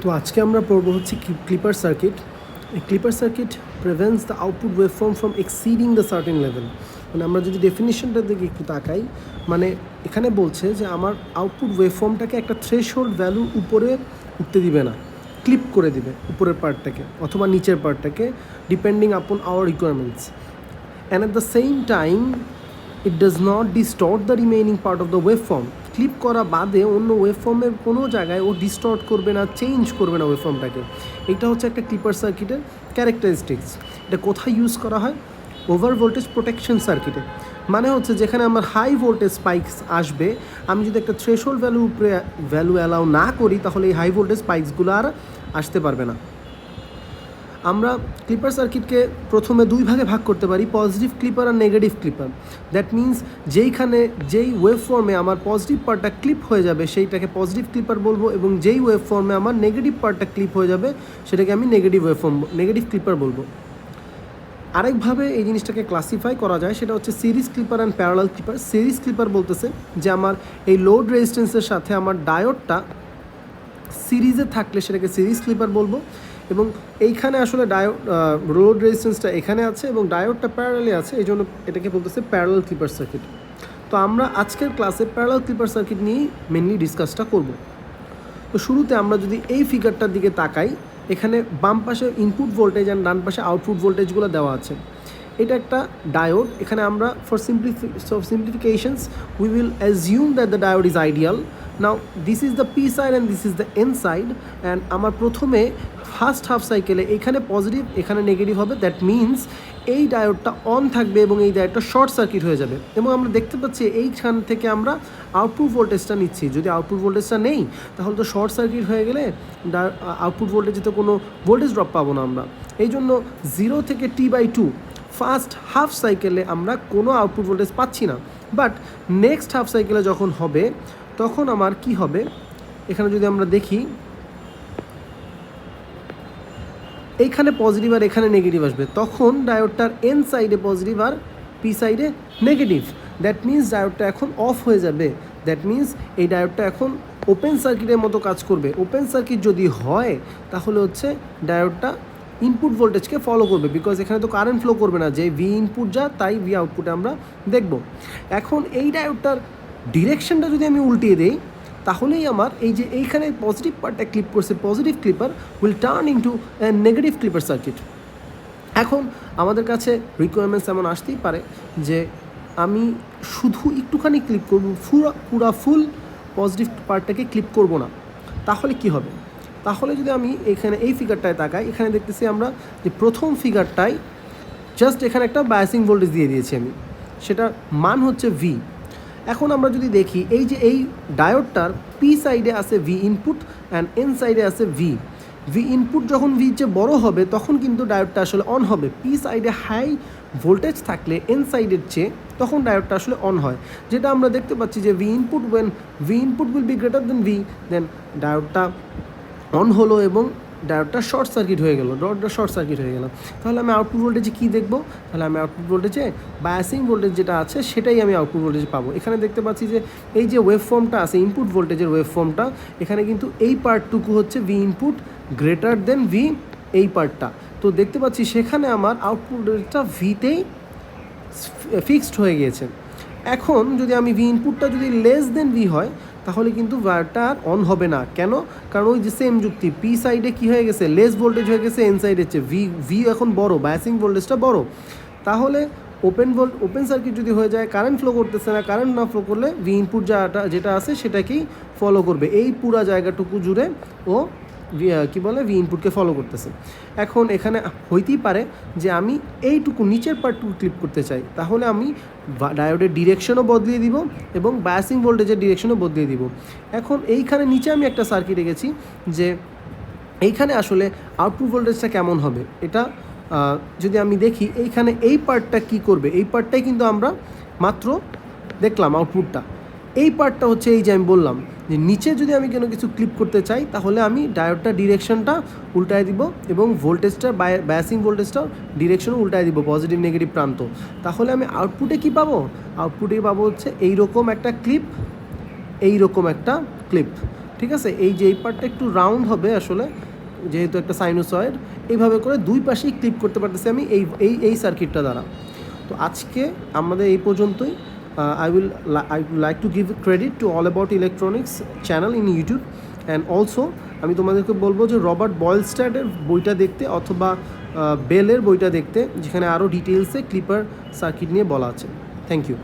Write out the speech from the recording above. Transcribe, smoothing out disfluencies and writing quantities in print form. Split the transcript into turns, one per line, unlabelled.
তো আজকে আমরা পড়বো হচ্ছে ক্লিপার সার্কিট। এই clipper circuit prevents the output waveform from exceeding the certain level. মানে আমরা যদি ডেফিনিশনটার দিকে একটু তাকাই, মানে এখানে বলছে যে আমার আউটপুট ওয়েভফর্মটাকে একটা থ্রেশহোল্ড ভ্যালুর উপরে উঠতে দিবে না, ক্লিপ করে দিবে উপরের পার্টটাকে অথবা নিচের পার্টটাকে, depending upon our requirements. And at the same time it does not distort the remaining part of the waveform. Clip করা বাদে অন্য ওয়েভফর্মের কোনো জায়গায় ও ডিস্টর্ট করবে না, চেঞ্জ করবে না ওয়েভফর্মটাকে। এটা হচ্ছে একটা ক্লিপার সার্কিটের ক্যারেক্টারিস্টিক্স। এটা কোথায় ইউজ করা হয়? ওভার ভোল্টেজ প্রোটেকশন সার্কিটে। মানে হচ্ছে যেখানে আমার হাই ভোল্টেজ স্পাইকস আসবে, আমি যদি একটা থ্রেশহোল্ড উপরে ভ্যালু অ্যালাউ না করি, তাহলে এই হাই ভোল্টেজ স্পাইকসগুলো আর আসতে পারবে না। আমরা ক্লিপার সার্কিটকে প্রথমে দুই ভাগে ভাগ করতে পারি, পজিটিভ ক্লিপার আর নেগেটিভ ক্লিপার। দ্যাট মিন্স যেই ওয়েভ ফর্মে আমার পজিটিভ পার্টটা ক্লিপ হয়ে যাবে সেইটাকে পজিটিভ ক্লিপার বলবো, এবং যেই ওয়েভ ফর্মে আমার নেগেটিভ পার্টটা ক্লিপ হয়ে যাবে সেটাকে আমি নেগেটিভ ক্লিপার বলবো। আরেকভাবে এই জিনিসটাকে ক্লাসিফাই করা যায়, সেটা হচ্ছে series clipper and parallel clipper. Series clipper বলতেছে যে আমার এই লোড রেজিস্ট্যান্সের সাথে আমার ডায়োডটা সিরিজে থাকলে সেটাকে সিরিজ ক্লিপার বলবো, এবং এইখানে আসলে রোড রেজিস্ট্যান্সটা এখানে আছে এবং ডায়োডটা প্যারালালে আছে, এই জন্য এটাকে বলতেছে প্যারালাল ক্লিপার সার্কিট। তো আমরা আজকের ক্লাসে প্যারালাল ক্লিপার সার্কিট নিয়েই মেনলি ডিসকাসটা করব। তো শুরুতে আমরা যদি এই ফিগারটার দিকে তাকাই, এখানে বাম পাশে ইনপুট ভোল্টেজ অ্যান্ড ডান পাশে আউটপুট ভোল্টেজগুলো দেওয়া আছে। এটা একটা ডায়োড। এখানে আমরা for simplifications we will assume that the diode is ideal. Now this is the P side and this is the N side, and আমার প্রথমে ফার্স্ট হাফ সাইকেলে এখানে পজিটিভ এখানে নেগেটিভ হবে। দ্যাট মিনস এই ডায়োডটা অন থাকবে এবং এই ডায়োডটা শর্ট সার্কিট হয়ে যাবে, এবং আমরা দেখতে পাচ্ছি এইখান থেকে আমরা আউটপুট ভোল্টেজটা নিচ্ছি। যদি আউটপুট ভোল্টেজটা নেই তাহলে তো শর্ট সার্কিট হয়ে গেলে আউটপুট ভোল্টেজে তো কোনো ভোল্টেজ ড্রপ পাবো না আমরা। এই জন্য 0 থেকে T/2 ফার্স্ট হাফ সাইকেলে আমরা কোনো আউটপুট ভোল্টেজ পাচ্ছি না। বাট নেক্সট হাফ সাইকেলে যখন হবে তখন আমার কি হবে, এখানে যদি আমরা দেখি এইখানে পজিটিভ আর এখানে নেগেটিভ আসবে, তখন ডায়োডটার এন সাইডে পজিটিভ আর পি সাইডে নেগেটিভ। দ্যাট মিন্স ডায়োডটা এখন অফ হয়ে যাবে। দ্যাট মিন্স এই ডায়োডটা এখন ওপেন সার্কিটের মতো কাজ করবে। ওপেন সার্কিট যদি হয় তাহলে হচ্ছে ডায়োডটা ইনপুট ভোল্টেজকে ফলো করবে, বিকজ এখানে তো কারেন্ট ফ্লো করবে না, যে ভি ইনপুট যা তাই ভি আউটপুটে আমরা দেখব। এখন এই ডায়োডটার ডিরেকশনটা যদি আমি উল্টিয়ে দিই, তাহলেই আমার এই যে এইখানে পজিটিভ পার্টটা ক্লিপ করছে, positive clipper will turn into negative clipper circuit. এখন আমাদের কাছে রিকোয়ারমেন্টস এমন আসতেই পারে যে আমি শুধু একটুখানি ক্লিপ করব, পুরা ফুল পজিটিভ পার্টটাকে ক্লিপ করব না। তাহলে কি হবে? তাহলে যদি আমি এখানে এই ফিগারটায় তাকাই, এখানে দেখতেছি আমরা যে প্রথম ফিগারটায় জাস্ট এখানে একটা বায়াসিং ভোল্টেজ দিয়ে দিয়েছি আমি, সেটার মান হচ্ছে ভি। এখন আমরা যদি দেখি এই যে এই ডায়োডটার পি সাইডে আছে ভি ইনপুট অ্যান্ড এন সাইডে আছে ভি ইনপুট। যখন ভি চেয়ে বড় হবে তখন কিন্তু ডায়োডটা আসলে অন হবে। পি সাইডে হাই ভোল্টেজ থাকলে এন সাইডের চেয়ে তখন ডায়োডটা আসলে অন হয়, যেটা আমরা দেখতে পাচ্ছি যে V input will be greater than V, then ডায়োডটা অন হলো এবং ডায়োডটা শর্ট সার্কিট হয়ে গেল। তাহলে আমি আউটপুট ভোল্টেজে কী দেখবো? তাহলে আমি আউটপুট ভোল্টেজে বায়াসিং ভোল্টেজ যেটা আছে সেটাই আমি আউটপুট ভোল্টেজে পাবো। এখানে দেখতে পাচ্ছি যে এই যে ওয়েভ ফর্মটা আছে, ইনপুট ভোল্টেজের ওয়েভ ফর্মটা, এখানে কিন্তু এই পার্টটুকু হচ্ছে V input greater than V, এই পার্টটা। তো দেখতে পাচ্ছি সেখানে আমার আউটপুট ভোল্টেজটা ভিতেই ফিক্সড হয়ে গিয়েছে। এখন যদি আমি ভি ইনপুটটা যদি লেস দেন ভি হয় তাহলে কিন্তু ওয়্যারটা আর অন হবে না। কেন? কারণ ওই যে সেম যুক্তি, পি সাইডে কী হয়ে গেছে, লেস ভোল্টেজ হয়ে গেছে, এন সাইডের চেয়ে ভি এখন বড়, বায়াসিং ভোল্টেজটা বড়। তাহলে ওপেন সার্কিট যদি হয়ে যায়, কারেন্ট ফ্লো করতেছে না, কারেন্ট না ফ্লো করলে ভি ইনপুট যেটা আছে সেটাকেই ফলো করবে। এই পুরা জায়গাটুকু জুড়ে ও ভি ইনপুটকে ফলো করতেছে। এখন এখানে হইতেই পারে যে আমি এইটুকু নিচের পার্টটুকু ক্লিপ করতে চাই, তাহলে আমি ডায়োডের ডিরেকশনও বদলিয়ে দিব এবং বায়াসিং ভোল্টেজের ডিরেকশনও বদলিয়ে দিব। এখন এইখানে নিচে আমি একটা সার্কিট রেখেছি যে এইখানে আসলে আউটপুট ভোল্টেজটা কেমন হবে। এটা যদি আমি দেখি এইখানে এই পার্টটা কি করবে, এই পার্টটাই কিন্তু আমরা মাত্র দেখলাম আউটপুটটা। এই পার্টটা হচ্ছে এই যে আমি বললাম যে নিচে যদি আমি কোনো কিছু ক্লিপ করতে চাই তাহলে আমি ডায়োডটা ডিরেকশনটা উল্টায় দিব এবং ভোল্টেজটা বায়াসিং ভোল্টেজটাও ডিরেকশনও উল্টায় দিব, পজিটিভ নেগেটিভ প্রান্ত। তাহলে আমি আউটপুটে কি পাবো? আউটপুটে পাবো হচ্ছে এইরকম একটা ক্লিপ, এইরকম একটা ক্লিপ। ঠিক আছে, এই যে এই পার্টটা একটু রাউন্ড হবে আসলে, যেহেতু একটা সাইনোসয়েড, এইভাবে করে দুই পাশেই ক্লিপ করতে পারতেছি আমি এই সার্কিটটা দ্বারা। তো আজকে আমাদের এই পর্যন্তই। I will like to give credit to all about electronics channel in YouTube, and also আমি তোমাদেরকে বলবো যে রবার্ট বয়েলস্ট্যাডের বইটা দেখতে অথবা বেলের বইটা দেখতে, যেখানে আরও ডিটেলসে ক্লিপার সার্কিট নিয়ে বলা আছে। Thank you.